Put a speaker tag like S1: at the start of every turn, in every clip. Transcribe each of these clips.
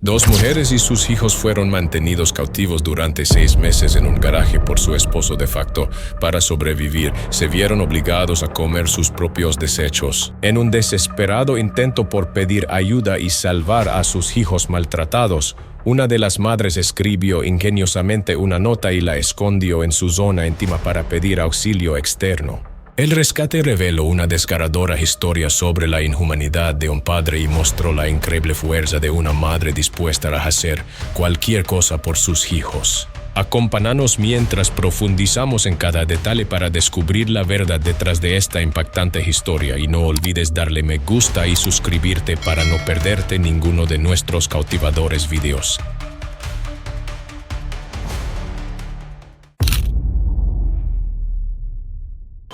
S1: Dos mujeres y sus hijos fueron mantenidos cautivos durante 6 meses en un garaje por su esposo de facto. Para sobrevivir, se vieron obligados a comer sus propios desechos. En un desesperado intento por pedir ayuda y salvar a sus hijos maltratados, una de las madres escribió ingeniosamente una nota y la escondió en su zona íntima para pedir auxilio externo. El rescate reveló una desgarradora historia sobre la inhumanidad de un padre y mostró la increíble fuerza de una madre dispuesta a hacer cualquier cosa por sus hijos. Acompáñanos mientras profundizamos en cada detalle para descubrir la verdad detrás de esta impactante historia y no olvides darle me gusta y suscribirte para no perderte ninguno de nuestros cautivadores videos.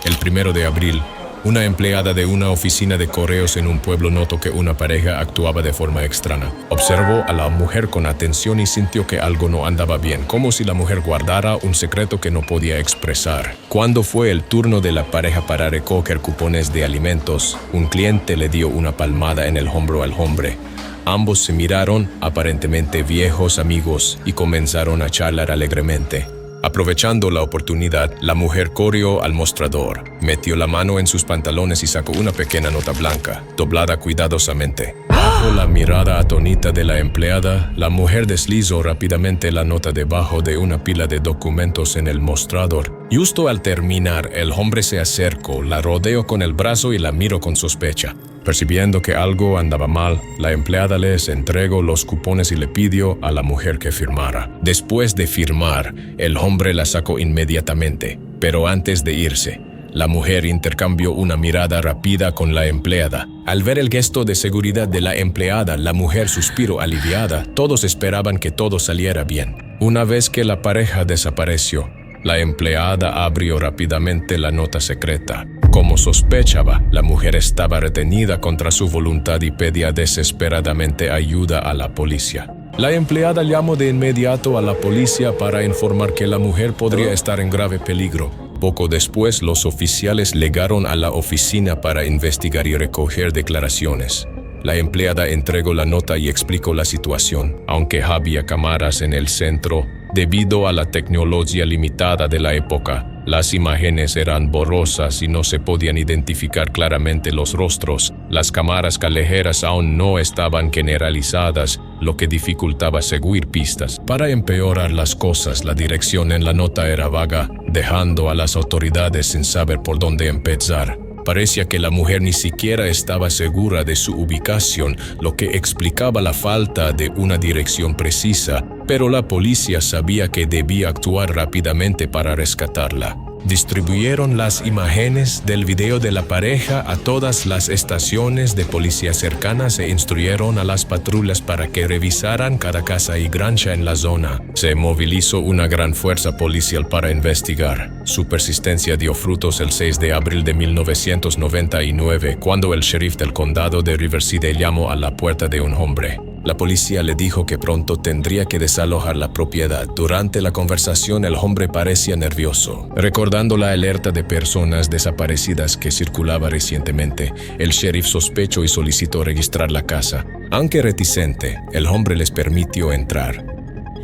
S1: El 1 de abril, una empleada de una oficina de correos en un pueblo notó que una pareja actuaba de forma extraña. Observó a la mujer con atención y sintió que algo no andaba bien, como si la mujer guardara un secreto que no podía expresar. Cuando fue el turno de la pareja para recoger cupones de alimentos, un cliente le dio una palmada en el hombro al hombre. Ambos se miraron, aparentemente viejos amigos, y comenzaron a charlar alegremente. Aprovechando la oportunidad, la mujer corrió al mostrador, metió la mano en sus pantalones y sacó una pequeña nota blanca, doblada cuidadosamente. Bajo la mirada atónita de la empleada, la mujer deslizó rápidamente la nota debajo de una pila de documentos en el mostrador. Justo al terminar, el hombre se acercó, la rodeó con el brazo y la miró con sospecha. Percibiendo que algo andaba mal, la empleada les entregó los cupones y le pidió a la mujer que firmara. Después de firmar, el hombre la sacó inmediatamente, pero antes de irse, la mujer intercambió una mirada rápida con la empleada. Al ver el gesto de seguridad de la empleada, la mujer suspiró aliviada. Todos esperaban que todo saliera bien. Una vez que la pareja desapareció, la empleada abrió rápidamente la nota secreta. Como sospechaba, la mujer estaba retenida contra su voluntad y pedía desesperadamente ayuda a la policía. La empleada llamó de inmediato a la policía para informar que la mujer podría estar en grave peligro. Poco después, los oficiales llegaron a la oficina para investigar y recoger declaraciones. La empleada entregó la nota y explicó la situación. Aunque había cámaras en el centro, debido a la tecnología limitada de la época, las imágenes eran borrosas y no se podían identificar claramente los rostros. Las cámaras callejeras aún no estaban generalizadas, lo que dificultaba seguir pistas. Para empeorar las cosas, la dirección en la nota era vaga, dejando a las autoridades sin saber por dónde empezar. Parecía que la mujer ni siquiera estaba segura de su ubicación, lo que explicaba la falta de una dirección precisa, pero la policía sabía que debía actuar rápidamente para rescatarla. Distribuyeron las imágenes del video de la pareja a todas las estaciones de policía cercanas e instruyeron a las patrullas para que revisaran cada casa y granja en la zona. Se movilizó una gran fuerza policial para investigar. Su persistencia dio frutos el 6 de abril de 1999, cuando el sheriff del condado de Riverside llamó a la puerta de un hombre. La policía le dijo que pronto tendría que desalojar la propiedad. Durante la conversación, el hombre parecía nervioso. Recordando la alerta de personas desaparecidas que circulaba recientemente, el sheriff sospechó y solicitó registrar la casa. Aunque reticente, el hombre les permitió entrar.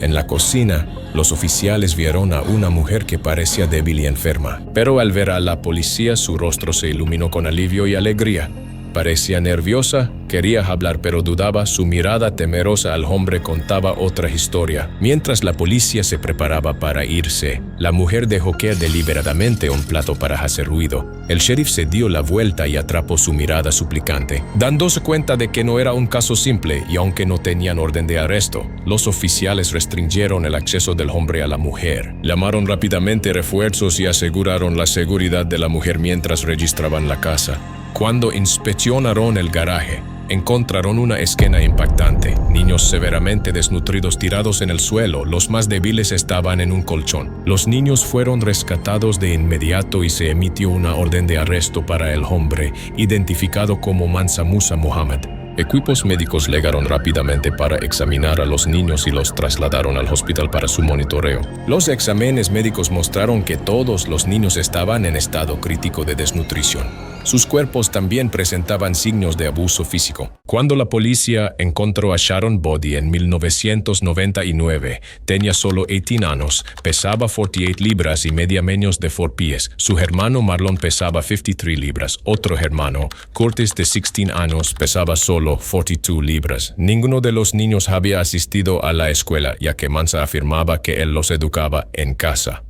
S1: En la cocina, los oficiales vieron a una mujer que parecía débil y enferma, pero al ver a la policía, su rostro se iluminó con alivio y alegría. Parecía nerviosa, quería hablar pero dudaba, su mirada temerosa al hombre contaba otra historia. Mientras la policía se preparaba para irse, la mujer dejó caer deliberadamente un plato para hacer ruido. El sheriff se dio la vuelta y atrapó su mirada suplicante. Dándose cuenta de que no era un caso simple y aunque no tenían orden de arresto, los oficiales restringieron el acceso del hombre a la mujer. Llamaron rápidamente refuerzos y aseguraron la seguridad de la mujer mientras registraban la casa. Cuando inspeccionaron el garaje, encontraron una escena impactante. Niños severamente desnutridos tirados en el suelo, los más débiles estaban en un colchón. Los niños fueron rescatados de inmediato y se emitió una orden de arresto para el hombre, identificado como Mansa Musa Muhammad. Equipos médicos llegaron rápidamente para examinar a los niños y los trasladaron al hospital para su monitoreo. Los exámenes médicos mostraron que todos los niños estaban en estado crítico de desnutrición. Sus cuerpos también presentaban signos de abuso físico. Cuando la policía encontró a Sharon Body en 1999, tenía solo 18 años, pesaba 48 libras y media menos de 4 pies. Su hermano Marlon pesaba 53 libras. Otro hermano, Curtis, de 16 años, pesaba solo 42 libras. Ninguno de los niños había asistido a la escuela, ya que Mansa afirmaba que él los educaba en casa.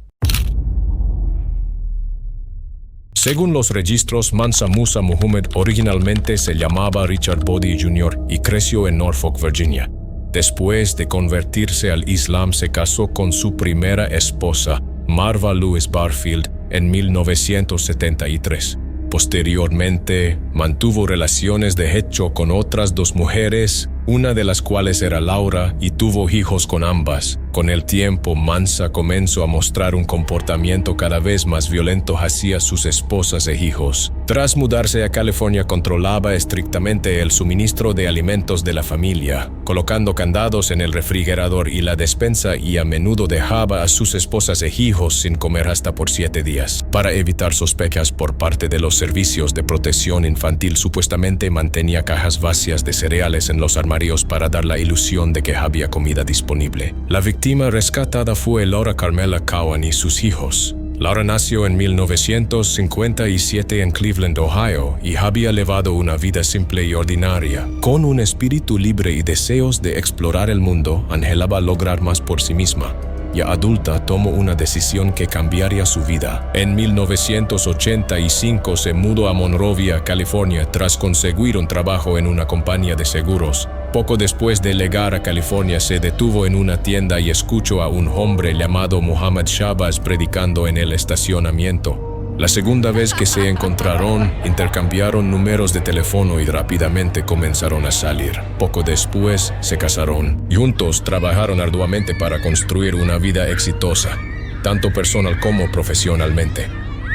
S1: Según los registros, Mansa Musa Muhammad originalmente se llamaba Richard Body Jr. y creció en Norfolk, Virginia. Después de convertirse al Islam, se casó con su primera esposa, Marva Lewis Barfield, en 1973. Posteriormente, mantuvo relaciones de hecho con otras 2 mujeres, una de las cuales era Laura, y tuvo hijos con ambas. Con el tiempo, Mansa comenzó a mostrar un comportamiento cada vez más violento hacia sus esposas e hijos. Tras mudarse a California, controlaba estrictamente el suministro de alimentos de la familia, colocando candados en el refrigerador y la despensa, y a menudo dejaba a sus esposas e hijos sin comer hasta por 7 días. Para evitar sospechas por parte de los servicios de protección infantil, supuestamente mantenía cajas vacías de cereales en los armarios para dar la ilusión de que había comida disponible. La víctima rescatada fue Laura Carmela Cowan y sus hijos. Laura nació en 1957 en Cleveland, Ohio, y había llevado una vida simple y ordinaria. Con un espíritu libre y deseos de explorar el mundo, anhelaba lograr más por sí misma. Ya adulta, tomó una decisión que cambiaría su vida. En 1985 se mudó a Monrovia, California, tras conseguir un trabajo en una compañía de seguros. Poco después de llegar a California, se detuvo en una tienda y escuchó a un hombre llamado Muhammad Shabazz predicando en el estacionamiento. La segunda vez que se encontraron, intercambiaron números de teléfono y rápidamente comenzaron a salir. Poco después, se casaron y juntos trabajaron arduamente para construir una vida exitosa, tanto personal como profesionalmente.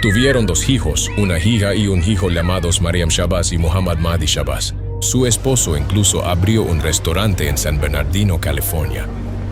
S1: Tuvieron 2 hijos, una hija y un hijo llamados Mariam Shabazz y Muhammad Mahdi Shabazz. Su esposo incluso abrió un restaurante en San Bernardino, California.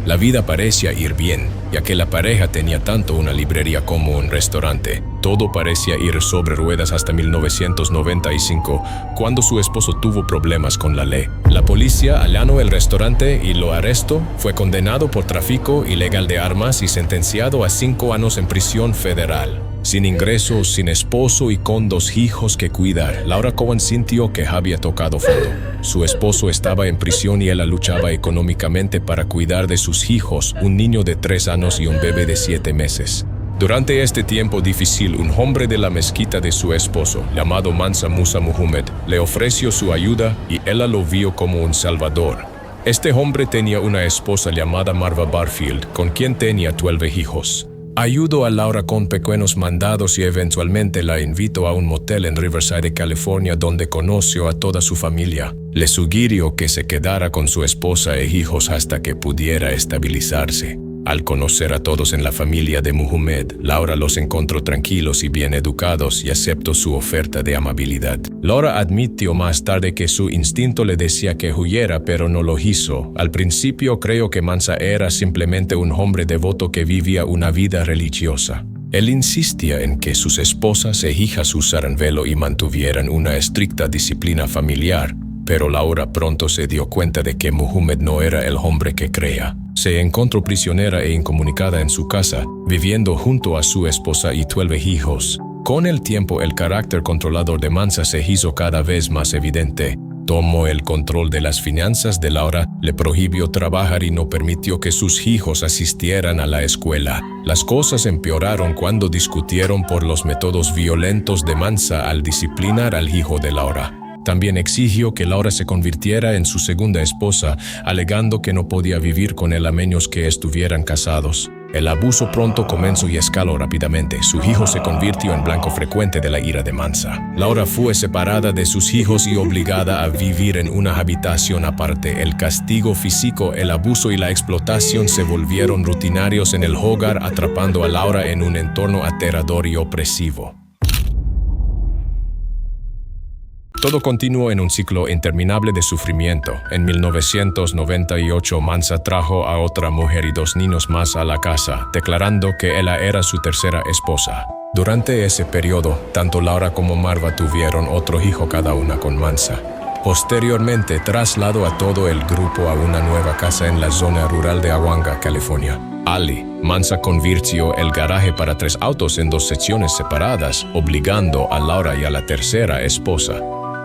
S1: La vida parecía ir bien, ya que la pareja tenía tanto una librería como un restaurante. Todo parecía ir sobre ruedas hasta 1995, cuando su esposo tuvo problemas con la ley. La policía allanó el restaurante y lo arrestó. Fue condenado por tráfico ilegal de armas y sentenciado a 5 años en prisión federal. Sin ingresos, sin esposo y con 2 hijos que cuidar, Laura Cowan sintió que había tocado fondo. Su esposo estaba en prisión y ella luchaba económicamente para cuidar de sus hijos, un niño de 3 años y un bebé de 7 meses. Durante este tiempo difícil, un hombre de la mezquita de su esposo, llamado Mansa Musa Muhammad, le ofreció su ayuda y ella lo vio como un salvador. Este hombre tenía una esposa llamada Marva Barfield, con quien tenía 12 hijos. Ayudó a Laura con pequeños mandados y eventualmente la invitó a un motel en Riverside, California, donde conoció a toda su familia. Le sugirió que se quedara con su esposa e hijos hasta que pudiera estabilizarse. Al conocer a todos en la familia de Muhammad, Laura los encontró tranquilos y bien educados y aceptó su oferta de amabilidad. Laura admitió más tarde que su instinto le decía que huyera, pero no lo hizo. Al principio creyó que Mansa era simplemente un hombre devoto que vivía una vida religiosa. Él insistía en que sus esposas e hijas usaran velo y mantuvieran una estricta disciplina familiar, pero Laura pronto se dio cuenta de que Muhammad no era el hombre que creía. Se encontró prisionera e incomunicada en su casa, viviendo junto a su esposa y 12 hijos. Con el tiempo, el carácter controlador de Mansa se hizo cada vez más evidente. Tomó el control de las finanzas de Laura, le prohibió trabajar y no permitió que sus hijos asistieran a la escuela. Las cosas empeoraron cuando discutieron por los métodos violentos de Mansa al disciplinar al hijo de Laura. También exigió que Laura se convirtiera en su segunda esposa, alegando que no podía vivir con él a menos que estuvieran casados. El abuso pronto comenzó y escaló rápidamente. Su hijo se convirtió en blanco frecuente de la ira de Mansa. Laura fue separada de sus hijos y obligada a vivir en una habitación aparte. El castigo físico, el abuso y la explotación se volvieron rutinarios en el hogar, atrapando a Laura en un entorno aterrador y opresivo. Todo continuó en un ciclo interminable de sufrimiento. En 1998, Mansa trajo a otra mujer y 2 niños más a la casa, declarando que ella era su tercera esposa. Durante ese periodo, tanto Laura como Marva tuvieron otro hijo cada una con Mansa. Posteriormente, trasladó a todo el grupo a una nueva casa en la zona rural de Aguanga, California. Ali, Mansa convirtió el garaje para 3 autos en 2 secciones separadas, obligando a Laura y a la tercera esposa,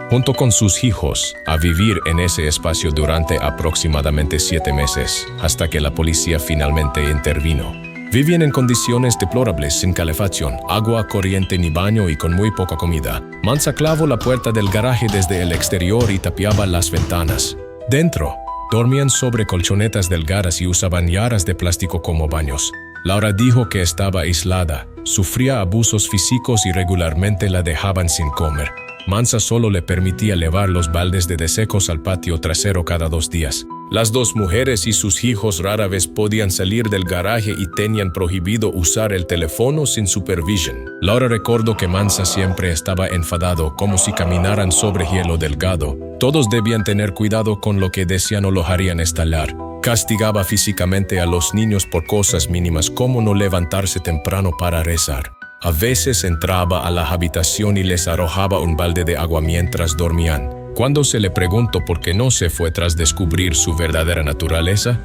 S1: junto con sus hijos, a vivir en ese espacio durante aproximadamente 7 meses, hasta que la policía finalmente intervino. Vivían en condiciones deplorables, sin calefacción, agua corriente ni baño y con muy poca comida. Mansa clavó la puerta del garaje desde el exterior y tapiaba las ventanas. Dentro, dormían sobre colchonetas delgadas y usaban jarras de plástico como baños. Laura dijo que estaba aislada, sufría abusos físicos y regularmente la dejaban sin comer. Mansa solo le permitía llevar los baldes de desecos al patio trasero cada 2 días. Las 2 mujeres y sus hijos rara vez podían salir del garaje y tenían prohibido usar el teléfono sin supervisión. Laura recordó que Mansa siempre estaba enfadado, como si caminaran sobre hielo delgado. Todos debían tener cuidado con lo que decían o lo harían estallar. Castigaba físicamente a los niños por cosas mínimas como no levantarse temprano para rezar. A veces entraba a la habitación y les arrojaba un balde de agua mientras dormían. Cuando se le preguntó por qué no se fue tras descubrir su verdadera naturaleza,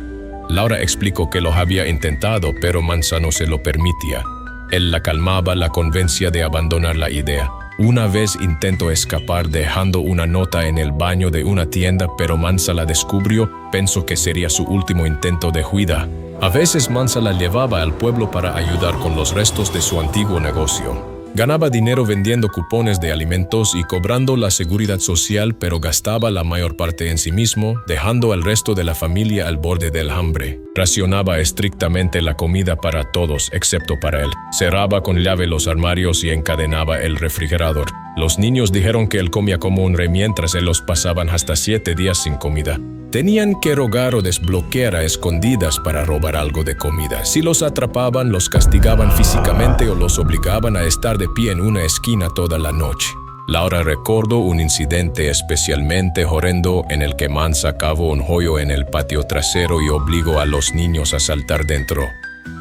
S1: Laura explicó que lo había intentado, pero Mansa no se lo permitía. Él la calmaba, la convencía de abandonar la idea. Una vez intentó escapar dejando una nota en el baño de una tienda, pero Mansa la descubrió, pensó que sería su último intento de huida. A veces Mansa la llevaba al pueblo para ayudar con los restos de su antiguo negocio. Ganaba dinero vendiendo cupones de alimentos y cobrando la seguridad social, pero gastaba la mayor parte en sí mismo, dejando al resto de la familia al borde del hambre. Racionaba estrictamente la comida para todos, excepto para él. Cerraba con llave los armarios y encadenaba el refrigerador. Los niños dijeron que él comía como un rey mientras él los pasaban hasta 7 días sin comida. Tenían que rogar o desbloquear a escondidas para robar algo de comida. Si los atrapaban, los castigaban físicamente o los obligaban a estar de pie en una esquina toda la noche. Laura recordó un incidente especialmente horrendo en el que Mansa cavó un hoyo en el patio trasero y obligó a los niños a saltar dentro.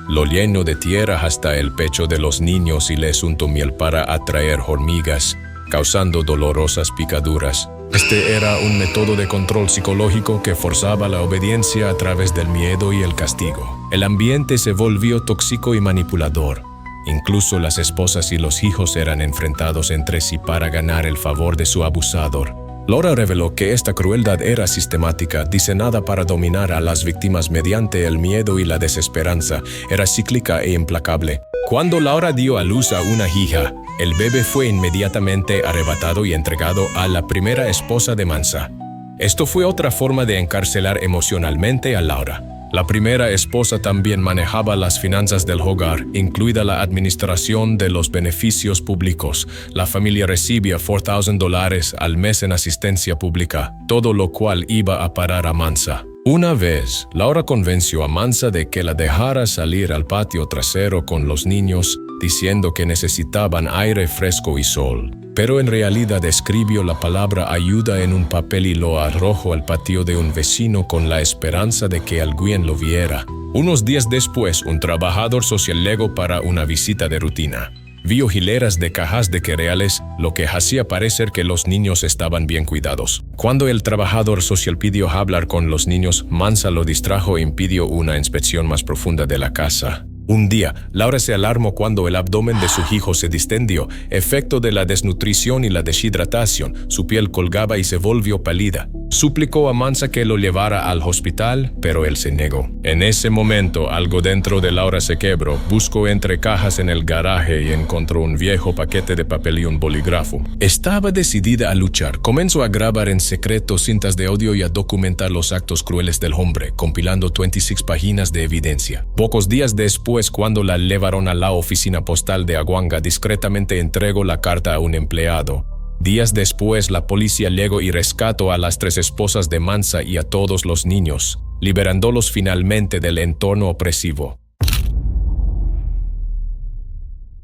S1: Lo llenó de tierra hasta el pecho de los niños y les untó miel para atraer hormigas, causando dolorosas picaduras. Este era un método de control psicológico que forzaba la obediencia a través del miedo y el castigo. El ambiente se volvió tóxico y manipulador. Incluso las esposas y los hijos eran enfrentados entre sí para ganar el favor de su abusador. Laura reveló que esta crueldad era sistemática, diseñada para dominar a las víctimas mediante el miedo y la desesperanza. Era cíclica e implacable. Cuando Laura dio a luz a una hija, el bebé fue inmediatamente arrebatado y entregado a la primera esposa de Mansa. Esto fue otra forma de encarcelar emocionalmente a Laura. La primera esposa también manejaba las finanzas del hogar, incluida la administración de los beneficios públicos. La familia recibía $4,000 al mes en asistencia pública, todo lo cual iba a parar a Mansa. Una vez, Laura convenció a Mansa de que la dejara salir al patio trasero con los niños, diciendo que necesitaban aire fresco y sol. Pero en realidad escribió la palabra ayuda en un papel y lo arrojó al patio de un vecino con la esperanza de que alguien lo viera. Unos días después, un trabajador social llegó para una visita de rutina. Vio hileras de cajas de cereales, lo que hacía parecer que los niños estaban bien cuidados. Cuando el trabajador social pidió hablar con los niños, Mansa lo distrajo e impidió una inspección más profunda de la casa. Un día, Laura se alarmó cuando el abdomen de su hijo se distendió, efecto de la desnutrición y la deshidratación. Su piel colgaba y se volvió pálida. Suplicó a Mansa que lo llevara al hospital, pero él se negó. En ese momento, algo dentro de Laura se quebró. Buscó entre cajas en el garaje y encontró un viejo paquete de papel y un bolígrafo. Estaba decidida a luchar. Comenzó a grabar en secreto cintas de audio y a documentar los actos crueles del hombre, compilando 26 páginas de evidencia. Pocos días después, cuando la llevaron a la oficina postal de Aguanga, discretamente entregó la carta a un empleado. Días después, la policía llegó y rescató a las 3 esposas de Mansa y a todos los niños, liberándolos finalmente del entorno opresivo.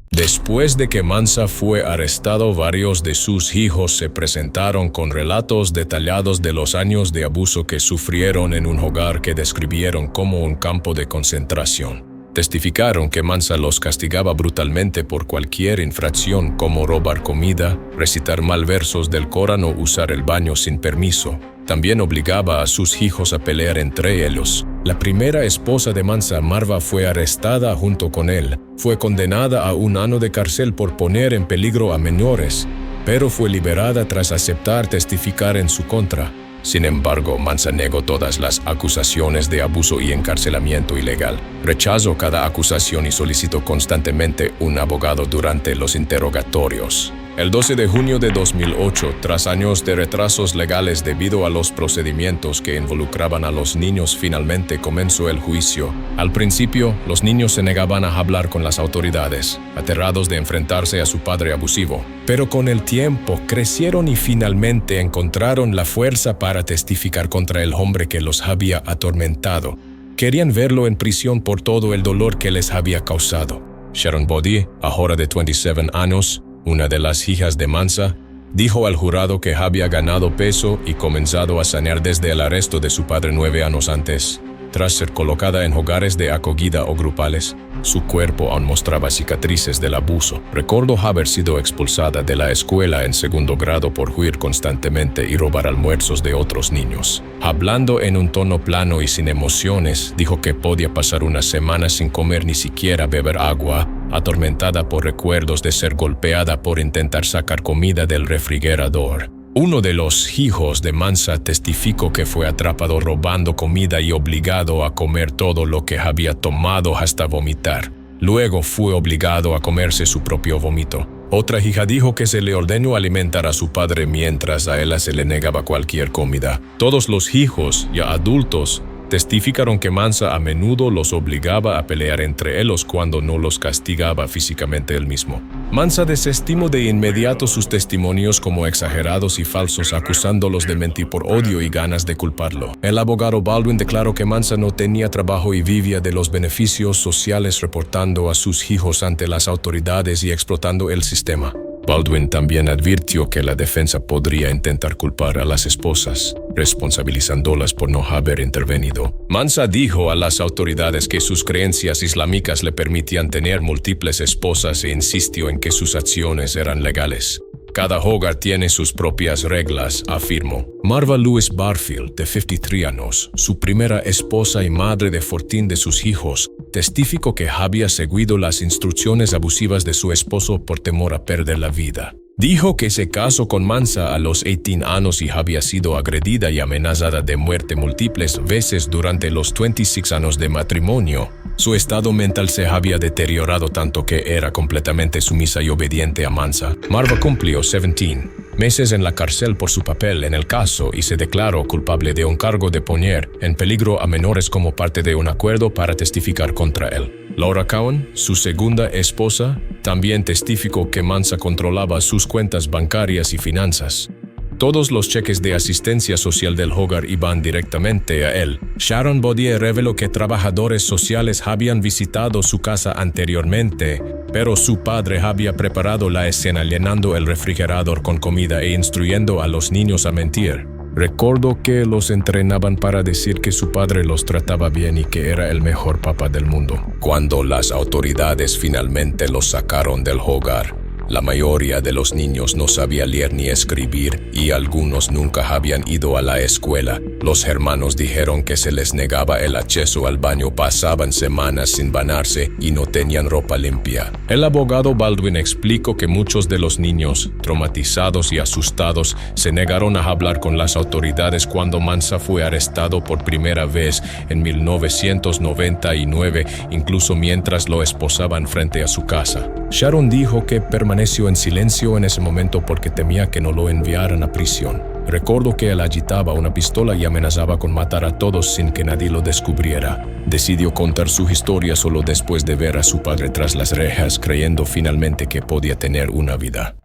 S1: Después de que Mansa fue arrestado, varios de sus hijos se presentaron con relatos detallados de los años de abuso que sufrieron en un hogar que describieron como un campo de concentración. Testificaron que Mansa los castigaba brutalmente por cualquier infracción como robar comida, recitar mal versos del Corán o usar el baño sin permiso. También obligaba a sus hijos a pelear entre ellos. La primera esposa de Mansa, Marva, fue arrestada junto con él. Fue condenada a 1 año de cárcel por poner en peligro a menores, pero fue liberada tras aceptar testificar en su contra. Sin embargo, Mansa negó todas las acusaciones de abuso y encarcelamiento ilegal. Rechazó cada acusación y solicitó constantemente un abogado durante los interrogatorios. El 12 de junio de 2008, tras años de retrasos legales debido a los procedimientos que involucraban a los niños, finalmente comenzó el juicio. Al principio, los niños se negaban a hablar con las autoridades, aterrados de enfrentarse a su padre abusivo. Pero con el tiempo crecieron y finalmente encontraron la fuerza para testificar contra el hombre que los había atormentado. Querían verlo en prisión por todo el dolor que les había causado. Sharon Bodier, ahora de 27 años, una de las hijas de Mansa, dijo al jurado que había ganado peso y comenzado a sanear desde el arresto de su padre 9 años antes. Tras ser colocada en hogares de acogida o grupales, su cuerpo aún mostraba cicatrices del abuso. Recordó haber sido expulsada de la escuela en 2º grado por huir constantemente y robar almuerzos de otros niños. Hablando en un tono plano y sin emociones, dijo que podía pasar una semana sin comer ni siquiera beber agua, atormentada por recuerdos de ser golpeada por intentar sacar comida del refrigerador. Uno de los hijos de Mansa testificó que fue atrapado robando comida y obligado a comer todo lo que había tomado hasta vomitar. Luego fue obligado a comerse su propio vómito. Otra hija dijo que se le ordenó alimentar a su padre mientras a ella se le negaba cualquier comida. Todos los hijos, ya adultos, testificaron que Mansa a menudo los obligaba a pelear entre ellos cuando no los castigaba físicamente él mismo. Mansa desestimó de inmediato sus testimonios como exagerados y falsos, acusándolos de mentir por odio y ganas de culparlo. El abogado Baldwin declaró que Mansa no tenía trabajo y vivía de los beneficios sociales, reportando a sus hijos ante las autoridades y explotando el sistema. Baldwin también advirtió que la defensa podría intentar culpar a las esposas, responsabilizándolas por no haber intervenido. Mansa dijo a las autoridades que sus creencias islámicas le permitían tener múltiples esposas e insistió en que sus acciones eran legales. Cada hogar tiene sus propias reglas, afirmó. Marva Louise Barfield, de 53 años, su primera esposa y madre de 14 de sus hijos, testificó que había seguido las instrucciones abusivas de su esposo por temor a perder la vida. Dijo que se casó con Mansa a los 18 años y había sido agredida y amenazada de muerte múltiples veces durante los 26 años de matrimonio. Su estado mental se había deteriorado tanto que era completamente sumisa y obediente a Mansa. Marva cumplió 17 meses en la cárcel por su papel en el caso y se declaró culpable de un cargo de poner en peligro a menores como parte de un acuerdo para testificar contra él. Laura Cowan, su segunda esposa, también testificó que Mansa controlaba sus cuentas bancarias y finanzas. Todos los cheques de asistencia social del hogar iban directamente a él. Sharon Bodier reveló que trabajadores sociales habían visitado su casa anteriormente, pero su padre había preparado la escena llenando el refrigerador con comida e instruyendo a los niños a mentir. Recordó que los entrenaban para decir que su padre los trataba bien y que era el mejor papá del mundo. Cuando las autoridades finalmente los sacaron del hogar, la mayoría de los niños no sabía leer ni escribir y algunos nunca habían ido a la escuela. Los hermanos dijeron que se les negaba el acceso al baño, pasaban semanas sin bañarse y no tenían ropa limpia. El abogado Baldwin explicó que muchos de los niños, traumatizados y asustados, se negaron a hablar con las autoridades cuando Mansa fue arrestado por primera vez en 1999, incluso mientras lo esposaban frente a su casa. Sharon dijo que permaneció en silencio en ese momento porque temía que no lo enviaran a prisión. Recordó que él agitaba una pistola y amenazaba con matar a todos sin que nadie lo descubriera. Decidió contar su historia solo después de ver a su padre tras las rejas, creyendo finalmente que podía tener una vida.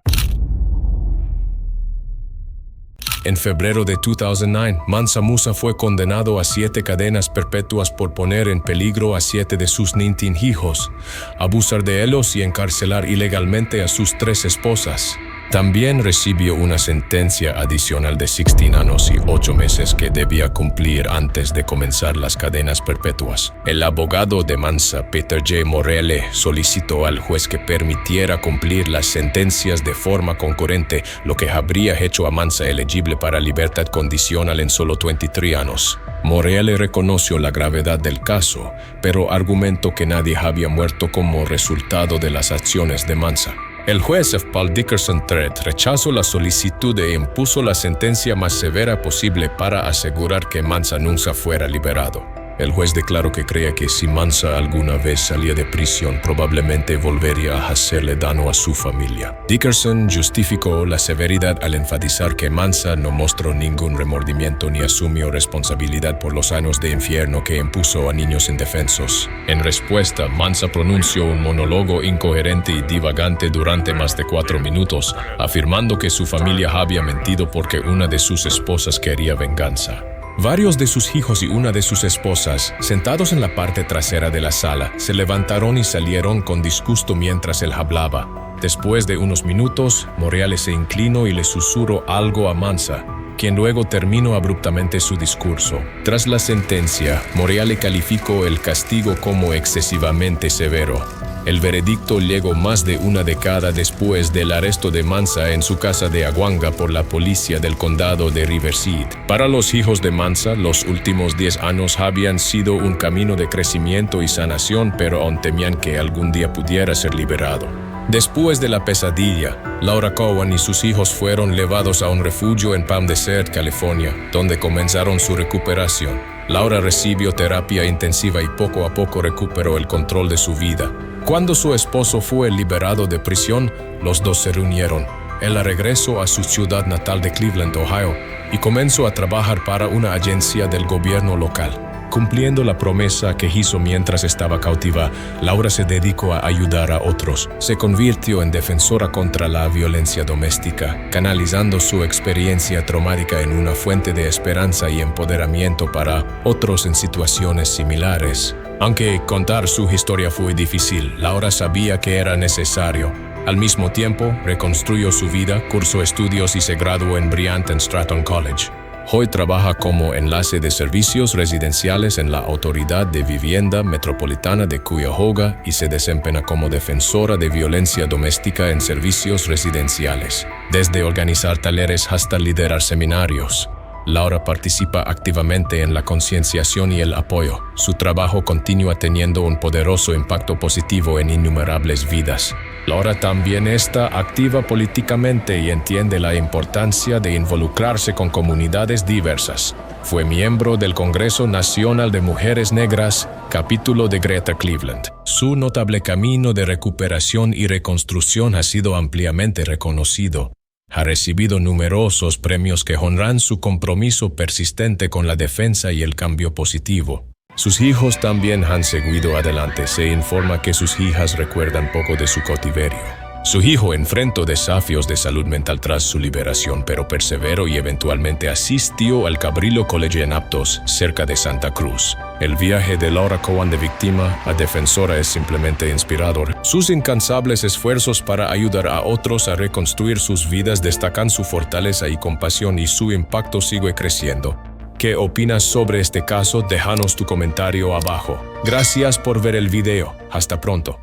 S1: En febrero de 2009, Mansa Musa fue condenado a 7 cadenas perpetuas por poner en peligro a 7 de sus 19 hijos, abusar de ellos y encarcelar ilegalmente a sus 3 esposas. También recibió una sentencia adicional de 16 años y 8 meses que debía cumplir antes de comenzar las cadenas perpetuas. El abogado de Mansa, Peter J. Morelle, solicitó al juez que permitiera cumplir las sentencias de forma concurrente, lo que habría hecho a Mansa elegible para libertad condicional en solo 23 años. Morelle reconoció la gravedad del caso, pero argumentó que nadie había muerto como resultado de las acciones de Mansa. El juez F. Paul Dickerson III rechazó la solicitud e impuso la sentencia más severa posible para asegurar que Mansa nunca fuera liberado. El juez declaró que creía que si Mansa alguna vez salía de prisión, probablemente volvería a hacerle daño a su familia. Dickerson justificó la severidad al enfatizar que Mansa no mostró ningún remordimiento ni asumió responsabilidad por los años de infierno que impuso a niños indefensos. En respuesta, Mansa pronunció un monólogo incoherente y divagante durante más de 4 minutos, afirmando que su familia había mentido porque una de sus esposas quería venganza. Varios de sus hijos y una de sus esposas, sentados en la parte trasera de la sala, se levantaron y salieron con disgusto mientras él hablaba. Después de unos minutos, Morelle se inclinó y le susurró algo a Mansa, quien luego terminó abruptamente su discurso. Tras la sentencia, Morelle calificó el castigo como excesivamente severo. El veredicto llegó más de una década después del arresto de Mansa en su casa de Aguanga por la policía del condado de Riverside. Para los hijos de Mansa, los últimos 10 años habían sido un camino de crecimiento y sanación, pero aún temían que algún día pudiera ser liberado. Después de la pesadilla, Laura Cowan y sus hijos fueron llevados a un refugio en Palm Desert, California, donde comenzaron su recuperación. Laura recibió terapia intensiva y poco a poco recuperó el control de su vida. Cuando su esposo fue liberado de prisión, los dos se reunieron. Él regresó a su ciudad natal de Cleveland, Ohio, y comenzó a trabajar para una agencia del gobierno local. Cumpliendo la promesa que hizo mientras estaba cautiva, Laura se dedicó a ayudar a otros. Se convirtió en defensora contra la violencia doméstica, canalizando su experiencia traumática en una fuente de esperanza y empoderamiento para otros en situaciones similares. Aunque contar su historia fue difícil, Laura sabía que era necesario. Al mismo tiempo, reconstruyó su vida, cursó estudios y se graduó en Bryant and Stratton College. Hoy trabaja como enlace de servicios residenciales en la Autoridad de Vivienda Metropolitana de Cuyahoga y se desempeña como defensora de violencia doméstica en servicios residenciales. Desde organizar talleres hasta liderar seminarios, Laura participa activamente en la concienciación y el apoyo. Su trabajo continúa teniendo un poderoso impacto positivo en innumerables vidas. Laura también está activa políticamente y entiende la importancia de involucrarse con comunidades diversas. Fue miembro del Congreso Nacional de Mujeres Negras, capítulo de Greater Cleveland. Su notable camino de recuperación y reconstrucción ha sido ampliamente reconocido. Ha recibido numerosos premios que honran su compromiso persistente con la defensa y el cambio positivo. Sus hijos también han seguido adelante. Se informa que sus hijas recuerdan poco de su cautiverio. Su hijo enfrentó desafíos de salud mental tras su liberación, pero perseveró y eventualmente asistió al Cabrillo College en Aptos, cerca de Santa Cruz. El viaje de Laura Cowan de víctima a defensora es simplemente inspirador. Sus incansables esfuerzos para ayudar a otros a reconstruir sus vidas destacan su fortaleza y compasión y su impacto sigue creciendo. ¿Qué opinas sobre este caso? Déjanos tu comentario abajo. Gracias por ver el video. Hasta pronto.